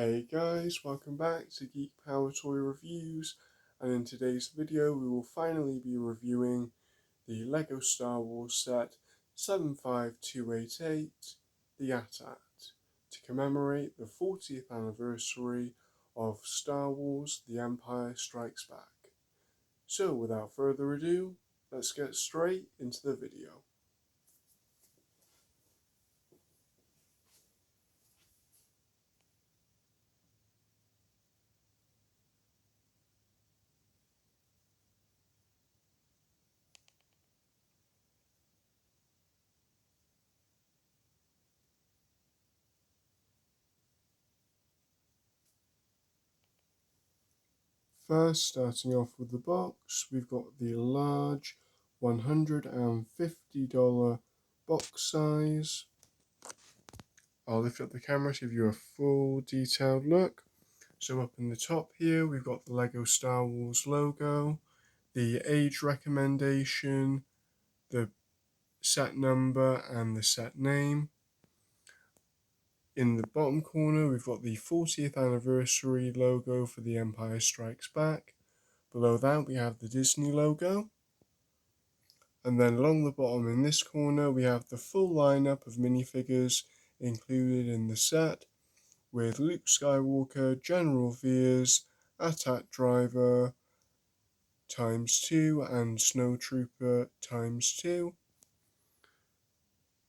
Hey guys, welcome back to Geek Power Toy Reviews, and in today's video we will finally be reviewing the LEGO Star Wars set 75288, the AT-AT, to commemorate the 40th anniversary of Star Wars The Empire Strikes Back. So without further ado, let's get straight into the video. First, starting off with the box, we've got the large $150 box size. I'll lift up the camera to give you a full detailed look. So up in the top here, we've got the LEGO Star Wars logo, the age recommendation, the set number and the set name. In the bottom corner, we've got the 40th anniversary logo for The Empire Strikes Back. Below that, we have the Disney logo. And then along the bottom in this corner, we have the full lineup of minifigures included in the set, with Luke Skywalker, General Veers, AT-AT Driver ×2 and Snowtrooper ×2.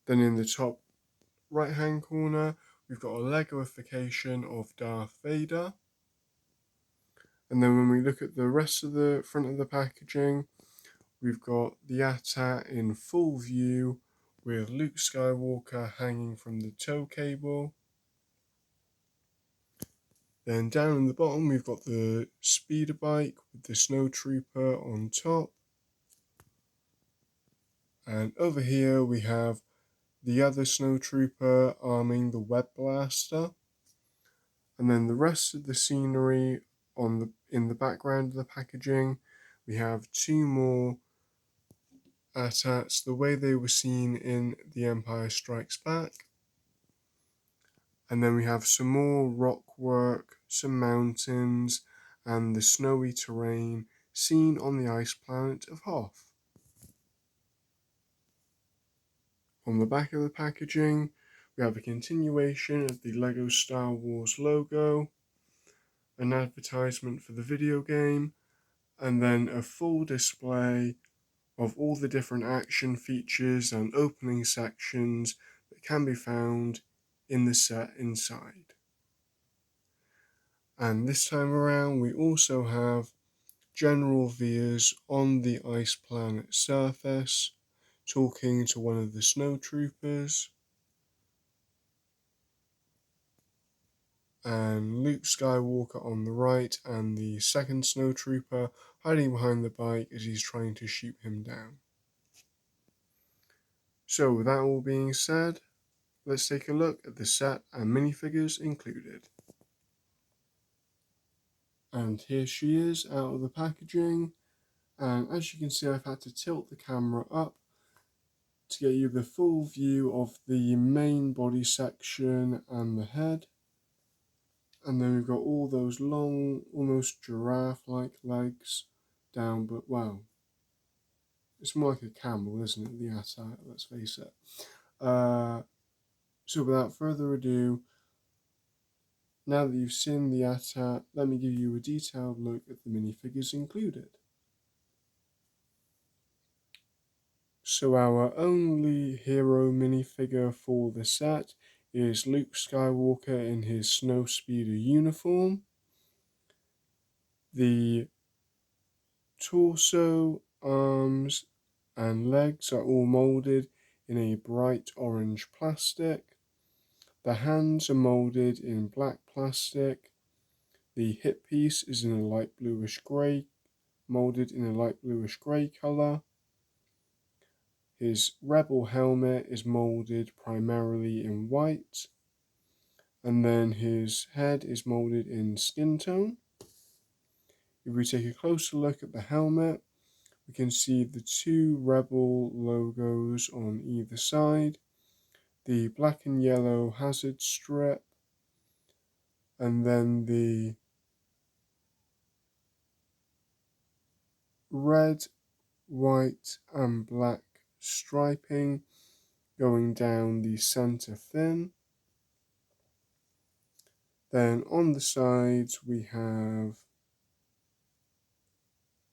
Then in the top right hand corner, we've got a Legoification of Darth Vader. And then when we look at the rest of the front of the packaging, we've got the AT-AT in full view with Luke Skywalker hanging from the tow cable. Then down in the bottom we've got the speeder bike with the Snowtrooper on top. And over here we have the other Snowtrooper arming the web blaster. And then the rest of the scenery in the background of the packaging, we have two more AT-ATs the way they were seen in The Empire Strikes Back. And then we have some more rock work, some mountains, and the snowy terrain seen on the ice planet of Hoth. On the back of the packaging, we have a continuation of the LEGO Star Wars logo, an advertisement for the video game, and then a full display of all the different action features and opening sections that can be found in the set inside. And this time around we also have General Veers on the ice planet surface talking to one of the Snowtroopers, and Luke Skywalker on the right and the second Snowtrooper hiding behind the bike as he's trying to shoot him down. So with that all being said, let's take a look at the set and minifigures included. And here she is out of the packaging, and as you can see I've had to tilt the camera up to get you the full view of the main body section and the head. And then we've got all those long, almost giraffe-like legs down, but wow, it's more like a camel, isn't it, the AT-AT, let's face it. So without further ado, now that you've seen the AT-AT, let me give you a detailed look at the minifigures included. So our only hero minifigure for the set is Luke Skywalker in his Snowspeeder uniform. The torso, arms and legs are all moulded in a bright orange plastic. The hands are moulded in black plastic. The hip piece is in a light bluish grey, moulded in a light bluish grey colour. His rebel helmet is moulded primarily in white, and then his head is moulded in skin tone. If we take a closer look at the helmet, we can see the two rebel logos on either side, the black and yellow hazard strip, and then the red, white and black striping going down the center fin. Then on the sides we have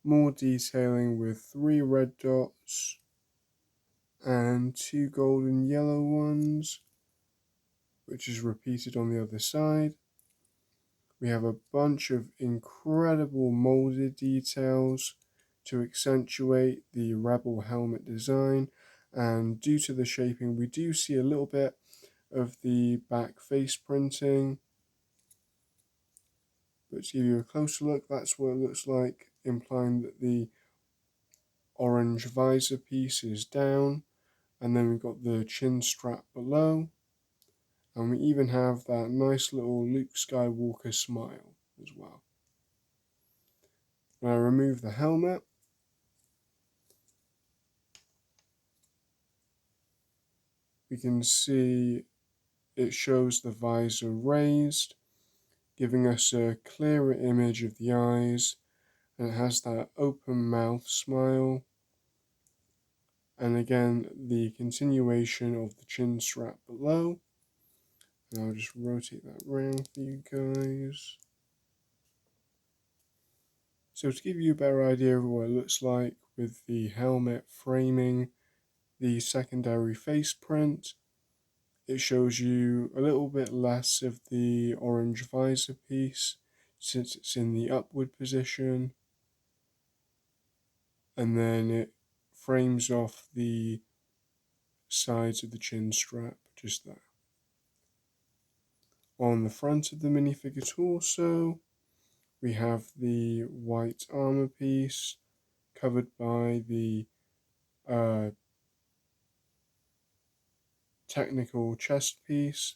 more detailing with 3 red dots and 2 golden yellow ones, which is repeated on the other side. We have a bunch of incredible molded details to accentuate the Rebel helmet design, and due to the shaping we do see a little bit of the back face printing, but to give you a closer look, that's what it looks like, implying that the orange visor piece is down, and then we've got the chin strap below, and we even have that nice little Luke Skywalker smile as well. When I remove the helmet, we can see it shows the visor raised, giving us a clearer image of the eyes, and it has that open mouth smile, and again the continuation of the chin strap below. And I'll just rotate that around for you guys. So to give you a better idea of what it looks like with the helmet framing the secondary face print, it shows you a little bit less of the orange visor piece since it's in the upward position, and then it frames off the sides of the chin strap just there. On the front of the minifigure torso, we have the white armor piece covered by the technical chest piece,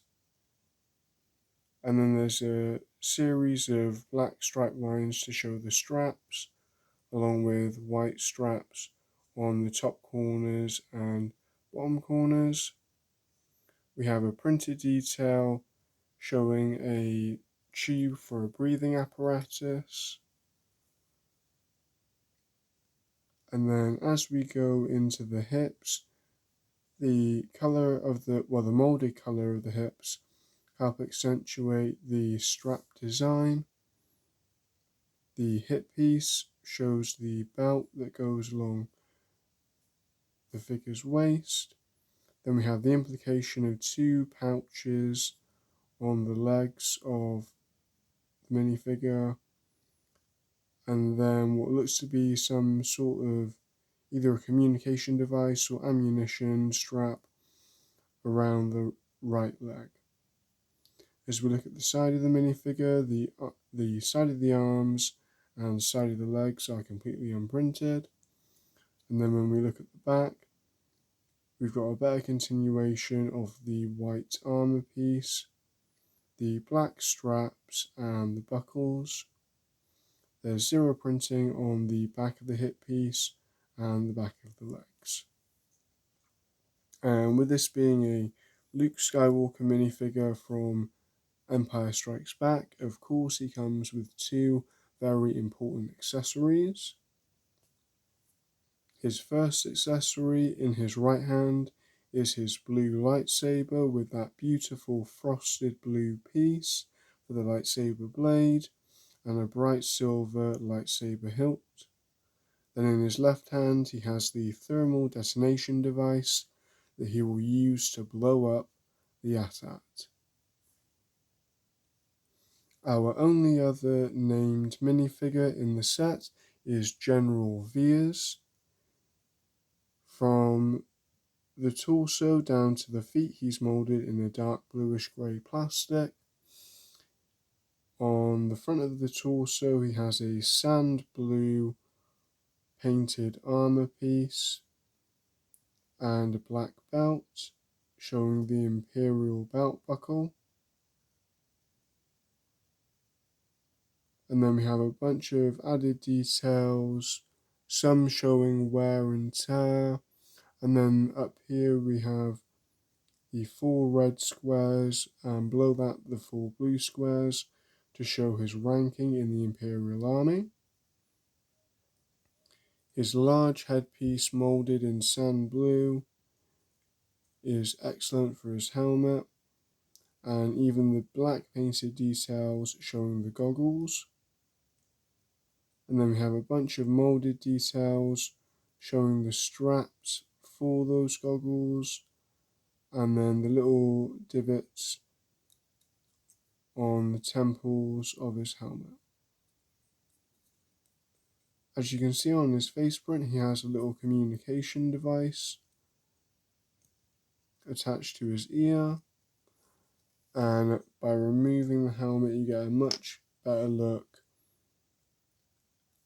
and then there's a series of black stripe lines to show the straps, along with white straps on the top corners and bottom corners. We have a printed detail showing a tube for a breathing apparatus. And then as we go into the hips, the color of the molded color of the hips help accentuate the strap design. The hip piece shows the belt that goes along the figure's waist. Then we have the implication of 2 pouches on the legs of the minifigure, and then what looks to be some sort of either a communication device or ammunition strap around the right leg. As we look at the side of the minifigure, the side of the arms and the side of the legs are completely unprinted. And then when we look at the back, we've got a better continuation of the white armor piece, the black straps and the buckles. There's 0 printing on the back of the hip piece and the back of the legs. And with this being a Luke Skywalker minifigure from Empire Strikes Back, of course he comes with 2 very important accessories. His first accessory in his right hand is his blue lightsaber with that beautiful frosted blue piece for the lightsaber blade and a bright silver lightsaber hilt. Then in his left hand he has the thermal detonation device that he will use to blow up the AT-AT. Our only other named minifigure in the set is General Veers. From the torso down to the feet, he's moulded in a dark bluish grey plastic. On the front of the torso, he has a sand blue painted armour piece and a black belt, showing the Imperial belt buckle. And then we have a bunch of added details, some showing wear and tear. And then up here we have the 4 red squares, and below that the 4 blue squares, to show his ranking in the Imperial Army. His large headpiece moulded in sand blue is excellent for his helmet, and even the black painted details showing the goggles. And then we have a bunch of moulded details showing the straps for those goggles, and then the little divots on the temples of his helmet. As you can see on his faceprint, he has a little communication device attached to his ear, and by removing the helmet you get a much better look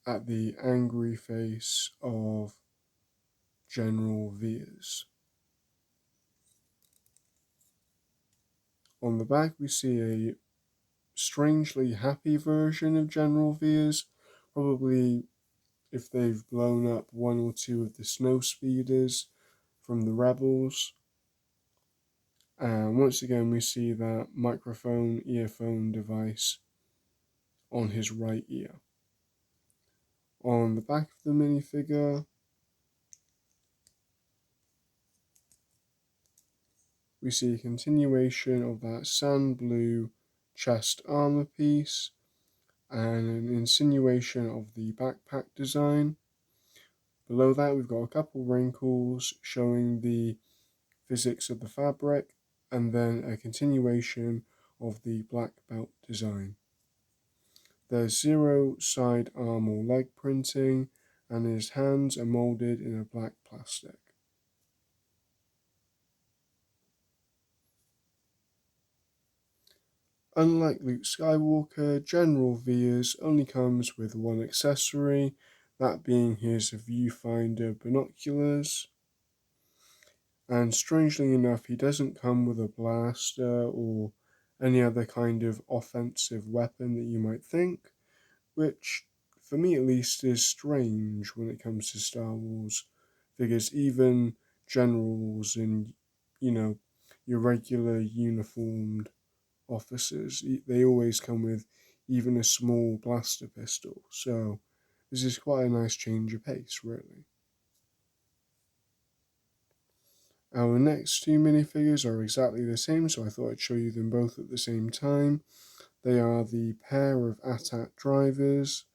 at the angry face of General Veers. On the back we see a strangely happy version of General Veers, probably if they've blown up one or two of the snow speeders from the rebels. And once again we see that microphone earphone device on his right ear. On the back of the minifigure we see a continuation of that sand blue chest armor piece and an insinuation of the backpack design. Below that we've got a couple wrinkles showing the physics of the fabric, and then a continuation of the black belt design. There's zero side arm or leg printing, and his hands are moulded in a black plastic. Unlike Luke Skywalker, General Veers only comes with one accessory, that being his viewfinder binoculars. And strangely enough, he doesn't come with a blaster or any other kind of offensive weapon that you might think, which, for me at least, is strange when it comes to Star Wars figures. Even generals and, your regular uniformed officers, they always come with even a small blaster pistol. So this is quite a nice change of pace, really. Our next two minifigures are exactly the same, so I thought I'd show you them both at the same time. They are the pair of AT-AT drivers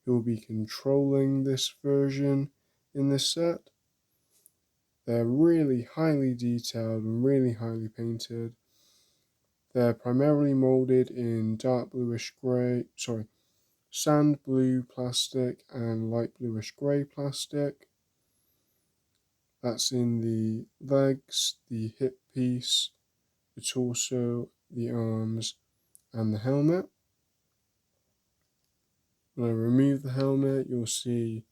who will be controlling this version in this set. They're really highly detailed and really highly painted. They're primarily molded in sand blue plastic and light bluish grey plastic. That's in the legs, the hip piece, the torso, the arms, and the helmet. When I remove the helmet, you'll see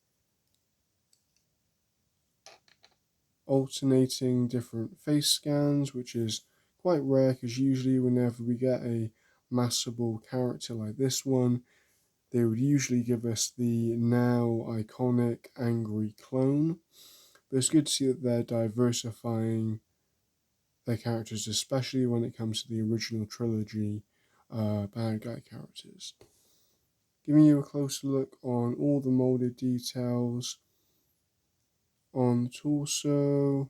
alternating different face scans, which is quite rare because usually whenever we get a massable character like this one, they would usually give us the now iconic angry clone. But it's good to see that they're diversifying their characters, especially when it comes to the original trilogy bad guy characters. Giving you a closer look on all the molded details. On the torso,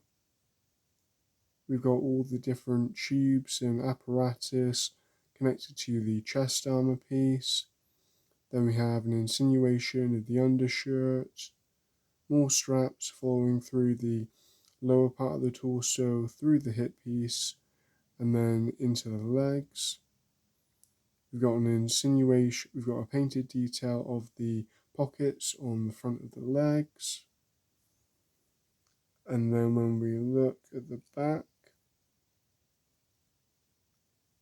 we've got all the different tubes and apparatus connected to the chest armor piece. Then we have an insinuation of the undershirt, more straps following through the lower part of the torso, through the hip piece, and then into the legs. We've got a painted detail of the pockets on the front of the legs. And then when we look at the back,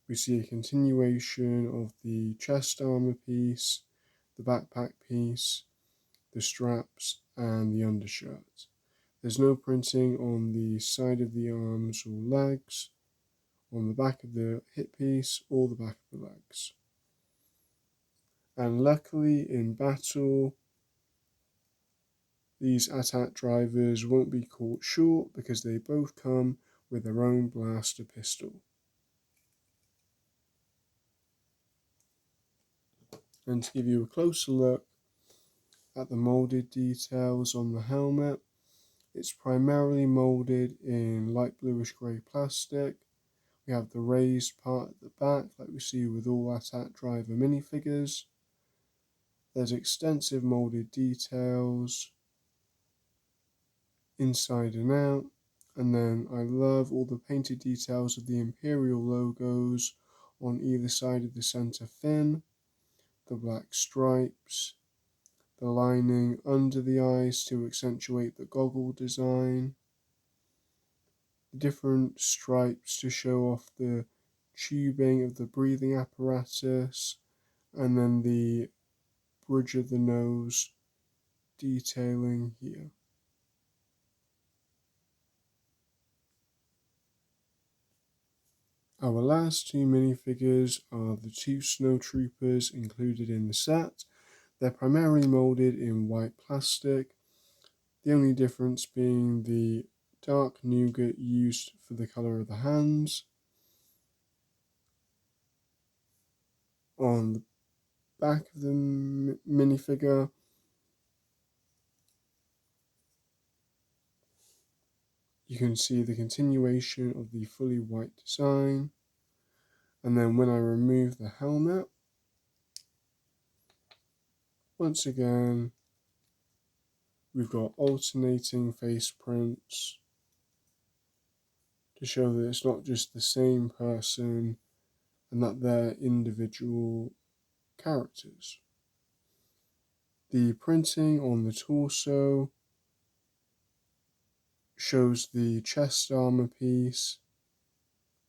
we see a continuation of the chest armor piece, the backpack piece, the straps, and the undershirt. There's no printing on the side of the arms or legs, on the back of the hip piece, or the back of the legs. And luckily in battle, these AT-AT drivers won't be caught short because they both come with their own blaster pistol. And to give you a closer look at the moulded details on the helmet, it's primarily moulded in light bluish grey plastic. We have the raised part at the back, like we see with all AT-AT driver minifigures. There's extensive moulded details inside and out. And then I love all the painted details of the Imperial logos on either side of the centre fin, the black stripes, the lining under the eyes to accentuate the goggle design, the different stripes to show off the tubing of the breathing apparatus, and then the bridge of the nose detailing here. Our last two minifigures are the two Snowtroopers included in the set. They're primarily moulded in white plastic, the only difference being the dark nougat used for the colour of the hands. On the back of the minifigure, you can see the continuation of the fully white design. And then when I remove the helmet, once again, we've got alternating face prints to show that it's not just the same person and that they're individual characters. The printing on the torso shows the chest armor piece,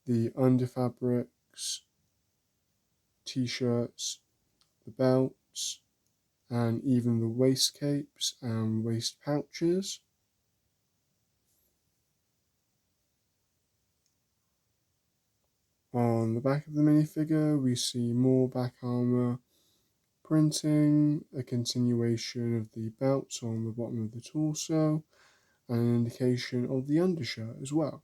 the underfabrics, t-shirts, the belts, and even the waist capes and waist pouches. On the back of the minifigure, we see more back armor printing, a continuation of the belts on the bottom of the torso, and an indication of the undershirt as well.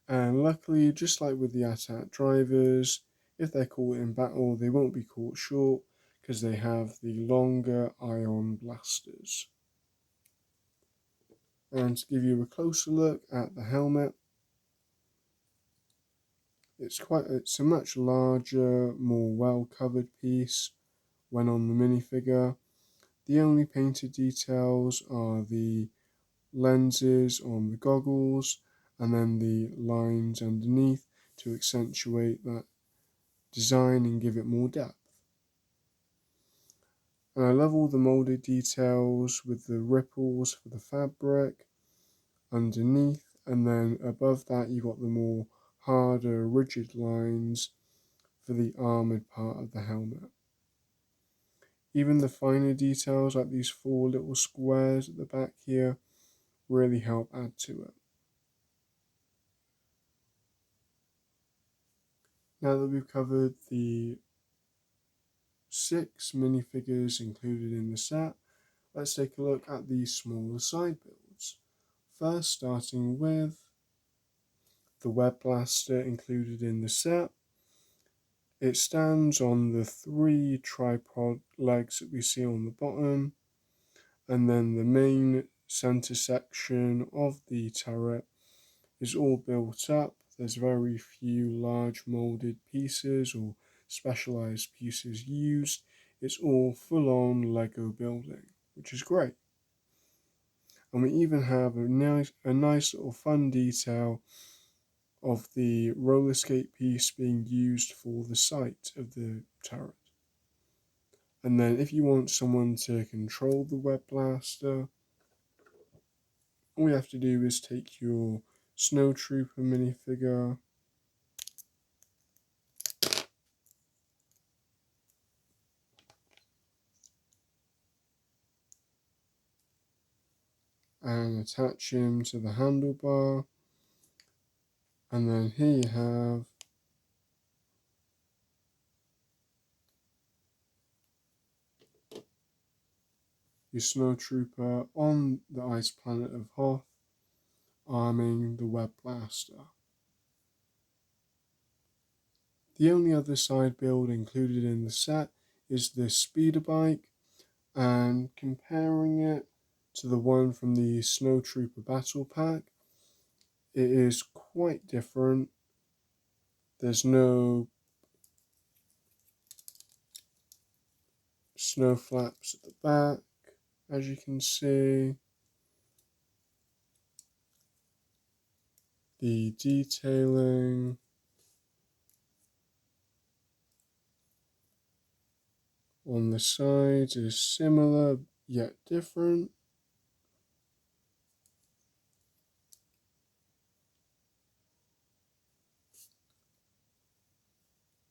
And luckily, just like with the AT-AT drivers, if they're caught in battle, they won't be caught short because they have the longer ion blasters. And to give you a closer look at the helmet, it's a much larger, more well-covered piece when on the minifigure. The only painted details are the lenses on the goggles and then the lines underneath to accentuate that design and give it more depth. And I love all the moulded details with the ripples for the fabric underneath, and then above that you've got the more harder, rigid lines for the armoured part of the helmet. Even the finer details like these 4 little squares at the back here really help add to it. Now that we've covered the 6 minifigures included in the set, let's take a look at the smaller side builds. First, starting with the web blaster included in the set. It stands on the 3 tripod legs that we see on the bottom, and then the main center section of the turret is all built up. There's very few large molded pieces or specialized pieces used. It's all full-on Lego building, which is great. And we even have a nice little fun detail of the roller skate piece being used for the sight of the turret. And then if you want someone to control the web blaster, all you have to do is take your Snowtrooper minifigure and attach him to the handlebar, and then here you have your Snowtrooper on the ice planet of Hoth, arming the web blaster. The only other side build included in the set is this speeder bike, and comparing it to the one from the Snowtrooper Battle Pack, it is quite different. There's no snow flaps at the back, as you can see. The detailing on the sides is similar yet different.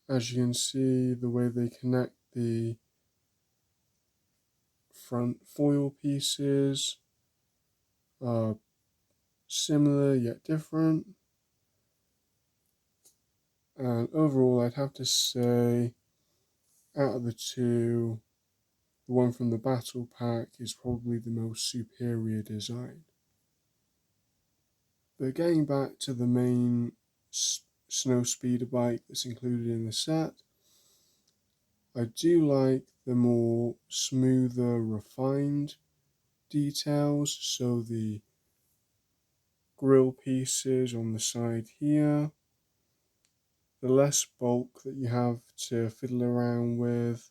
As you can see, the way they connect the front foil pieces are similar yet different. And overall, I'd have to say, out of the two, the one from the Battle Pack is probably the most superior design. But getting back to the main snow speeder bike that's included in the set, I do like the more smoother, refined details. So the grille pieces on the side here, the less bulk that you have to fiddle around with,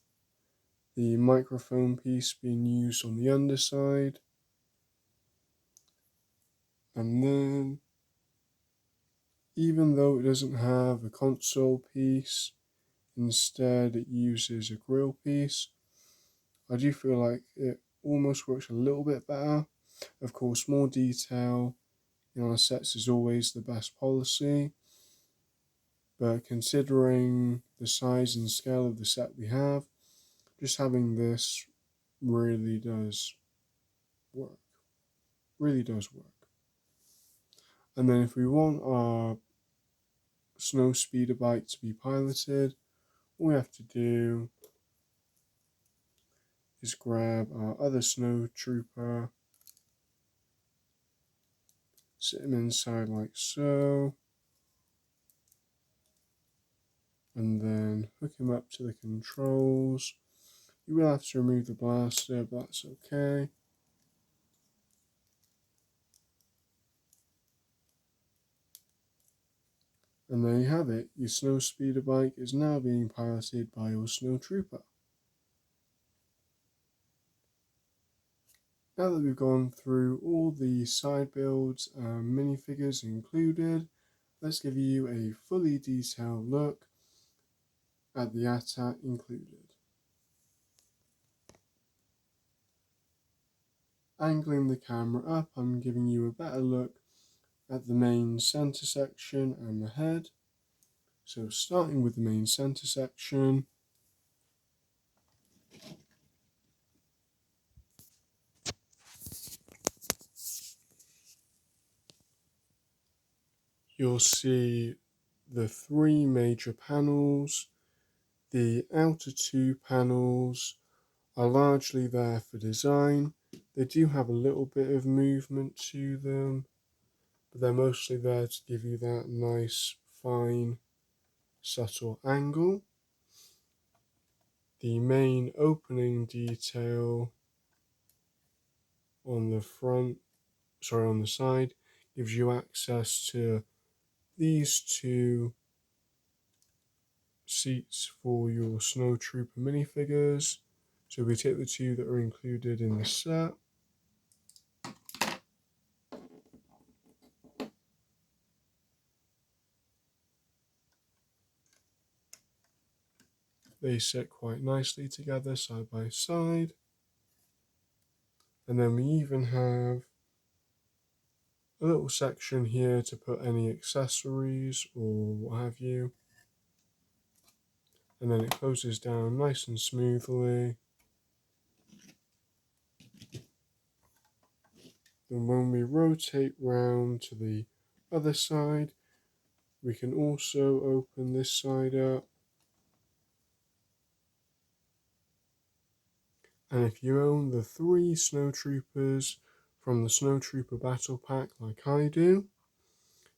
the microphone piece being used on the underside, and then even though it doesn't have a console piece, instead it uses a grille piece, I do feel like it almost works a little bit better. Of course, more detail in our sets is always the best policy, but considering the size and scale of the set we have, just having this really does work. Really does work. And then if we want our snow speeder bike to be piloted, all we have to do is grab our other Snowtrooper, sit him inside like so, and then hook him up to the controls. You will have to remove the blaster, but that's okay. And there you have it, your snow speeder bike is now being piloted by your Snowtrooper. Now that we've gone through all the side builds and minifigures included, let's give you a fully detailed look at the ATAT included. Angling the camera up, I'm giving you a better look at the main center section and the head. So starting with the main center section, you'll see the three major panels. The outer two panels are largely there for design. They do have a little bit of movement to them, but they're mostly there to give you that nice, fine, subtle angle. The main opening detail on the on the side, gives you access to these two seats for your Snowtrooper minifigures. So we take the two that are included in the set. They sit quite nicely together side by side. And then we even have a little section here to put any accessories or what have you. And then it closes down nice and smoothly. Then when we rotate round to the other side, we can also open this side up. And if you own the three Snowtroopers from the Snowtrooper Battle Pack like I do,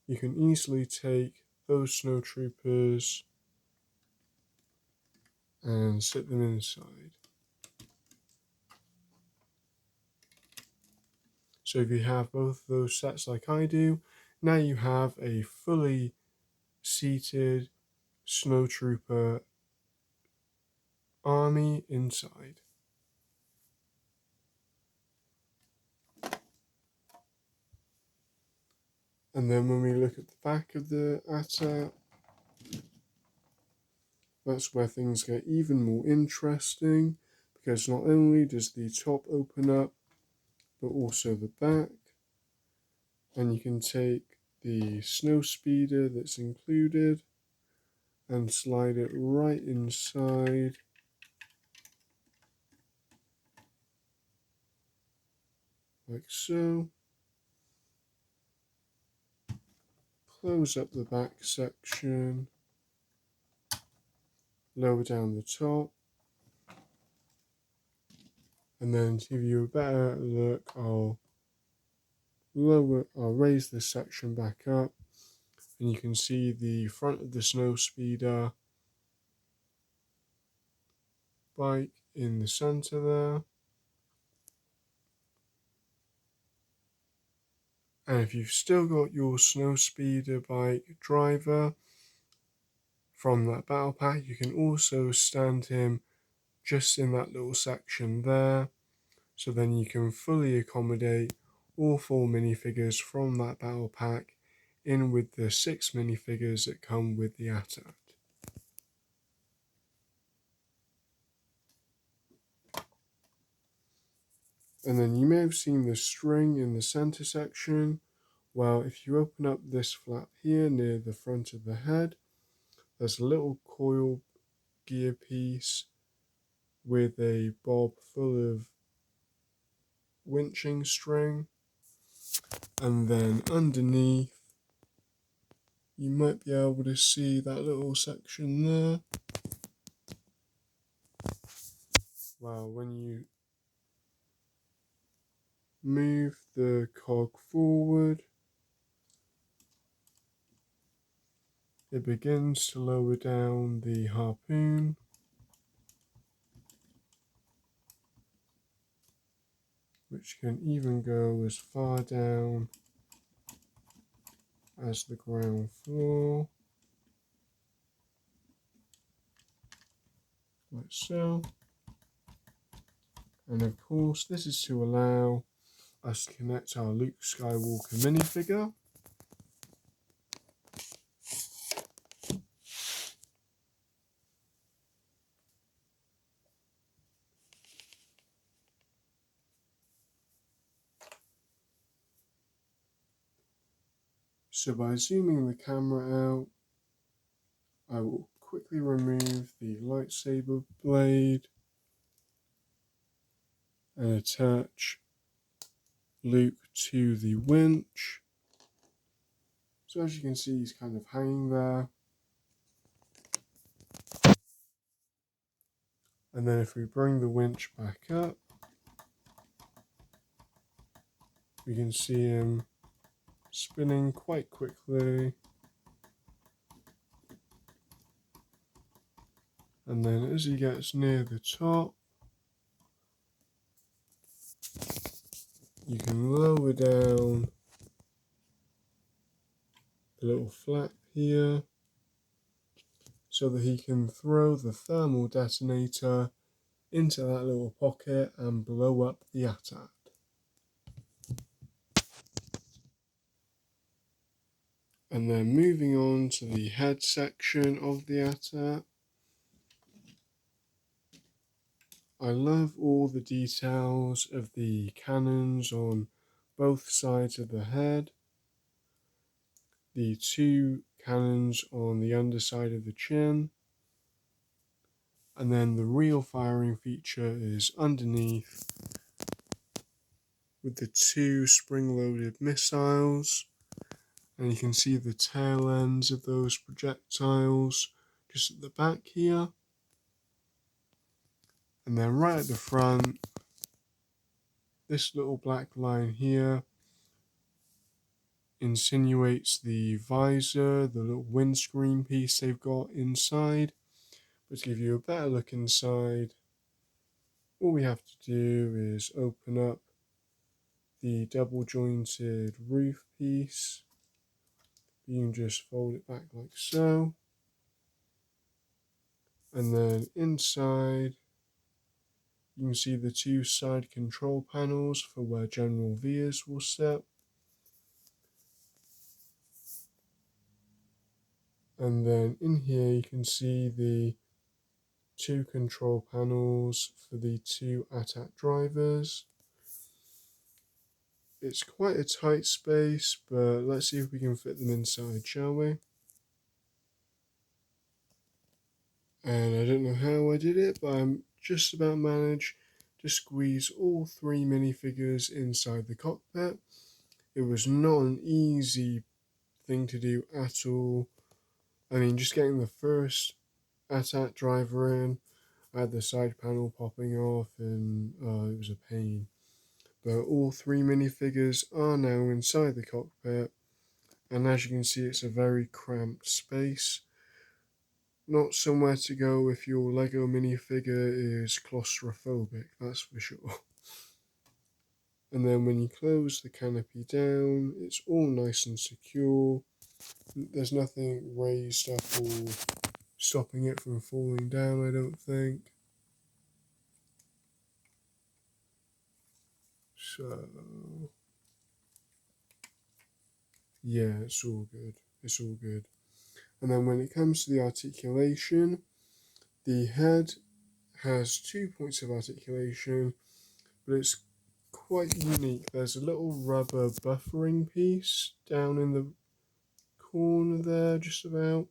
you can easily take those Snowtroopers and sit them inside. So if you have both of those sets like I do, now you have a fully seated Snowtrooper army inside. And then when we look at the back of the ATAT, that's where things get even more interesting, because not only does the top open up, but also the back. And you can take the snow speeder that's included and slide it right inside, like so. Close up the back section, lower down the top, and then to give you a better look, I'll raise this section back up, and you can see the front of the snow speeder bike in the center there. And if you've still got your snow speeder bike driver from that battle pack, you can also stand him just in that little section there, so then you can fully accommodate all 4 minifigures from that battle pack in with the 6 minifigures that come with the ATAT. And then you may have seen the string in the center section. Well, if you open up this flap here near the front of the head, there's a little coil gear piece with a bob full of winching string, and then underneath you might be able to see that little section there. Well, when you move the cog forward, it begins to lower down the harpoon, which can even go as far down as the ground floor, like so. And of course, this is to allow us to connect our Luke Skywalker minifigure. So by zooming the camera out, I will quickly remove the lightsaber blade and attach Luke to the winch. So as you can see, he's kind of hanging there. And then if we bring the winch back up, we can see him spinning quite quickly. And then as he gets near the top, you can lower down the little flap here so that he can throw the thermal detonator into that little pocket and blow up the ATAT. And then moving on to the head section of the ATAT, I love all the details of the cannons on both sides of the head, the 2 cannons on the underside of the chin, and then the real firing feature is underneath with the 2 spring-loaded missiles, and you can see the tail ends of those projectiles just at the back here. And then right at the front, this little black line here insinuates the visor, the little windscreen piece they've got inside, But to give you a better look inside, all we have to do is open up the double jointed roof piece. You can just fold it back like so. And then inside, you can see the two side control panels for where general vias will sit. And then in here, you can see the two control panels for the two ATAT drivers. It's quite a tight space, but let's see if we can fit them inside, shall we? And I don't know how I did it, but I'm just about managed to squeeze all three minifigures inside the cockpit. It was not an easy thing to do at all. I mean, just getting the first ATAT driver in, I had the side panel popping off, and it was a pain. But all three minifigures are now inside the cockpit, and as you can see, it's a very cramped space. Not somewhere to go if your Lego minifigure is claustrophobic, that's for sure. And then when you close the canopy down, it's all nice and secure. There's nothing raised up or stopping it from falling down, I don't think. So, yeah, it's all good. It's all good. And then when it comes to the articulation, the head has 2 points of articulation, but it's quite unique. There's a little rubber buffering piece down in the corner there, just about.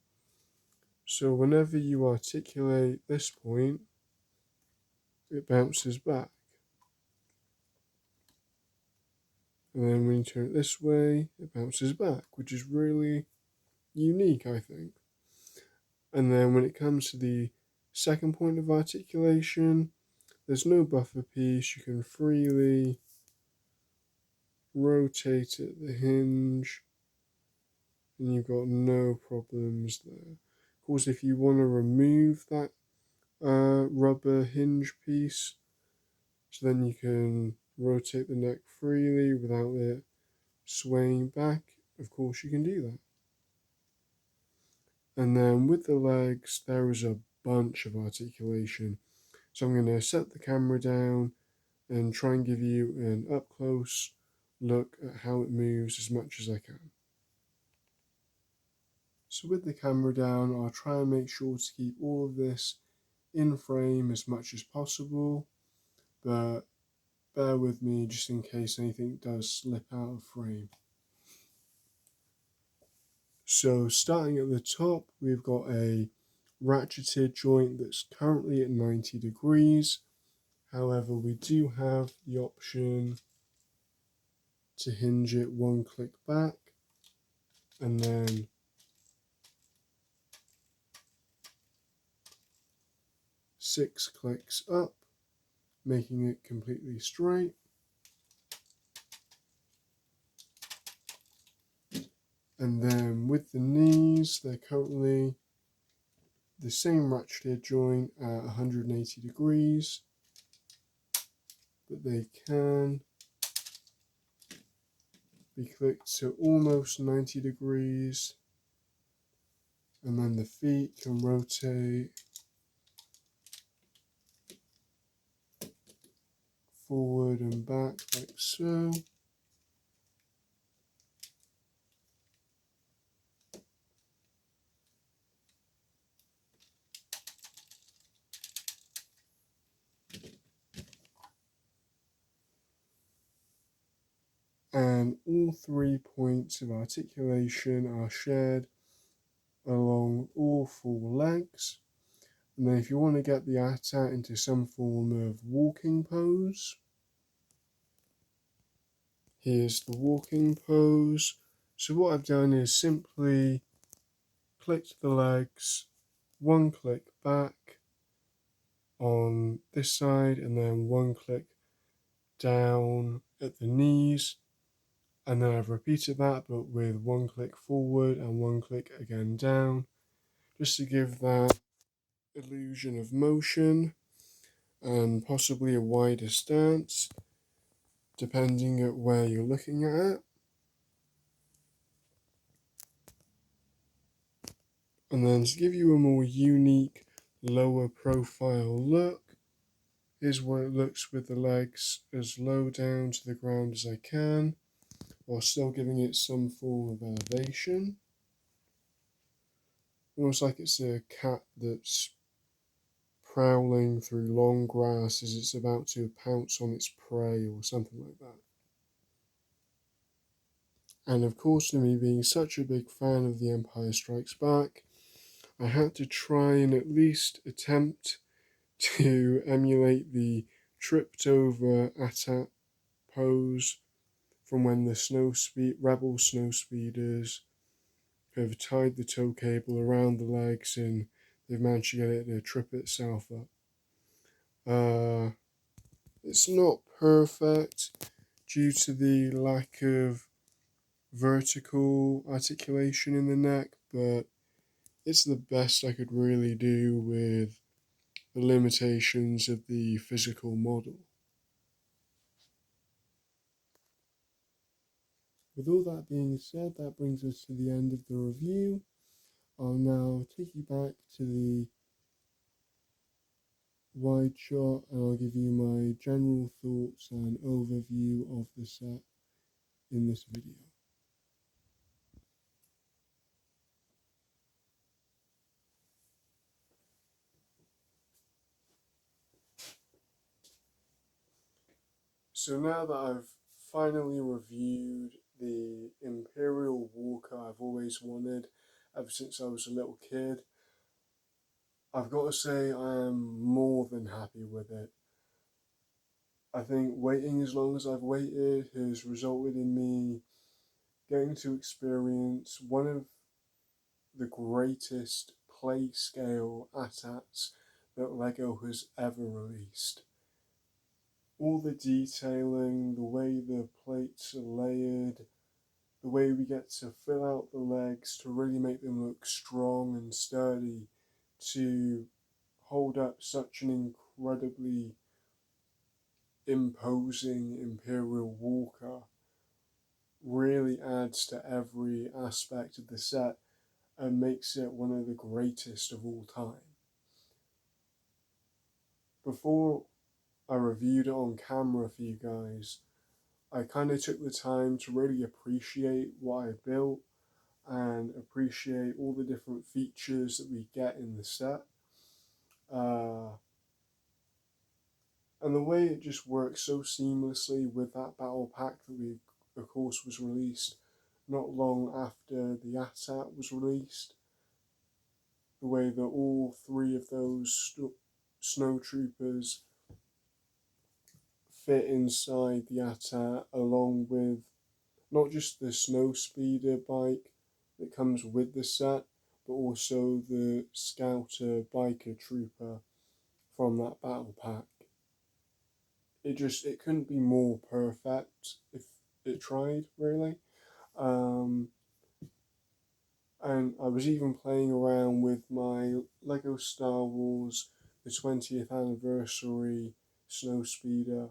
So whenever you articulate this point, it bounces back. And then when you turn it this way, it bounces back, which is really unique, I think. And then when it comes to the second point of articulation, there's no buffer piece. You can freely rotate at the hinge, and you've got no problems there. Of course, if you want to remove that rubber hinge piece, so then you can rotate the neck freely without it swaying back, of course you can do that. And then with the legs, there is a bunch of articulation. So I'm going to set the camera down and try and give you an up close look at how it moves as much as I can. So with the camera down, I'll try and make sure to keep all of this in frame as much as possible, but bear with me just in case anything does slip out of frame. So starting at the top, we've got a ratcheted joint that's currently at 90 degrees. However, we do have the option to hinge it one click back and then six clicks up, making it completely straight. And then with the knees, they're currently the same ratcheted joint at 180 degrees, but they can be clicked to almost 90 degrees, and then the feet can rotate forward and back like so. And all 3 points of articulation are shared along all 4 legs. And then if you want to get the ATAT into some form of walking pose, here's the walking pose. So what I've done is simply clicked the legs, one click back on this side, and then one click down at the knees. And then I've repeated that, but with one click forward and one click again down, just to give that illusion of motion and possibly a wider stance, depending at where you're looking at. And then to give you a more unique, lower profile look, here's what it looks with the legs as low down to the ground as I can, while still giving it some form of elevation. Almost like it's a cat that's prowling through long grass as it's about to pounce on its prey or something like that. And of course, to me being such a big fan of The Empire Strikes Back, I had to try and at least attempt to emulate the tripped over AT-AT pose from when the rebel snow speeders have tied the tow cable around the legs and they've managed to get it to trip itself up. It's not perfect due to the lack of vertical articulation in the neck, but it's the best I could really do with the limitations of the physical model. With all that being said, that brings us to the end of the review. I'll now take you back to the wide shot and I'll give you my general thoughts and overview of the set in this video. So now that I've finally reviewed the Imperial Walker I've always wanted ever since I was a little kid, I've got to say I am more than happy with it. I think waiting as long as I've waited has resulted in me getting to experience one of the greatest play scale AT-ATs that LEGO has ever released. All the detailing, the way the plates are layered, the way we get to fill out the legs to really make them look strong and sturdy to hold up such an incredibly imposing Imperial Walker really adds to every aspect of the set and makes it one of the greatest of all time. Before I reviewed it on camera for you guys, I kind of took the time to really appreciate what I built and appreciate all the different features that we get in the set. And the way it just works so seamlessly with that battle pack that we, of course, was released not long after the AT-AT was released. The way that all three of those Snowtroopers fit inside the AT-AT along with not just the snow speeder bike that comes with the set, but also the Scouter biker trooper from that battle pack. It couldn't be more perfect if it tried, really. And I was even playing around with my Lego Star Wars, the 20th anniversary snow speeder,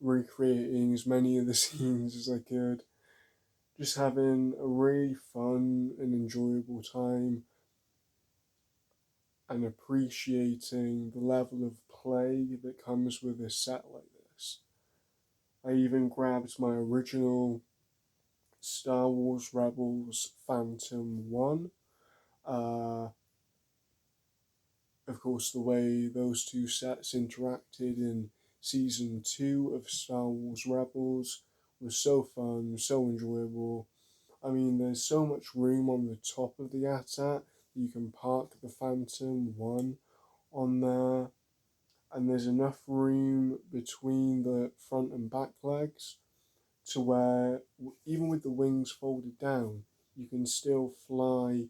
recreating as many of the scenes as I could. Just having a really fun and enjoyable time and appreciating the level of play that comes with a set like this. I even grabbed my original Star Wars Rebels Phantom 1. Of course, the way those two sets interacted in Season 2 of Star Wars Rebels was so fun, so enjoyable. I mean, there's so much room on the top of the AT-AT, you can park the Phantom 1 on there, and there's enough room between the front and back legs to where, even with the wings folded down, you can still fly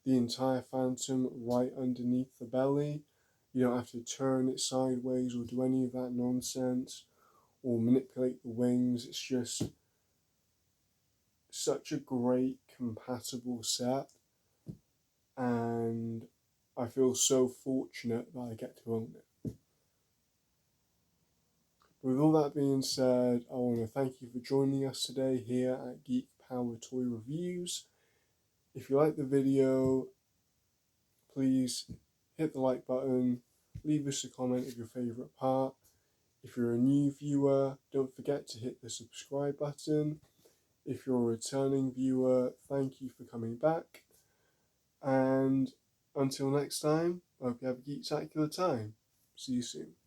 the entire Phantom right underneath the belly. You don't have to turn it sideways or do any of that nonsense or manipulate the wings. It's just such a great compatible set, and I feel so fortunate that I get to own it. With all that being said, I want to thank you for joining us today here at Geek Power Toy Reviews. If you like the video, please hit the like button, leave us a comment of your favourite part. If you're a new viewer, don't forget to hit the subscribe button. If you're a returning viewer, thank you for coming back. And until next time, I hope you have a geektacular time. See you soon.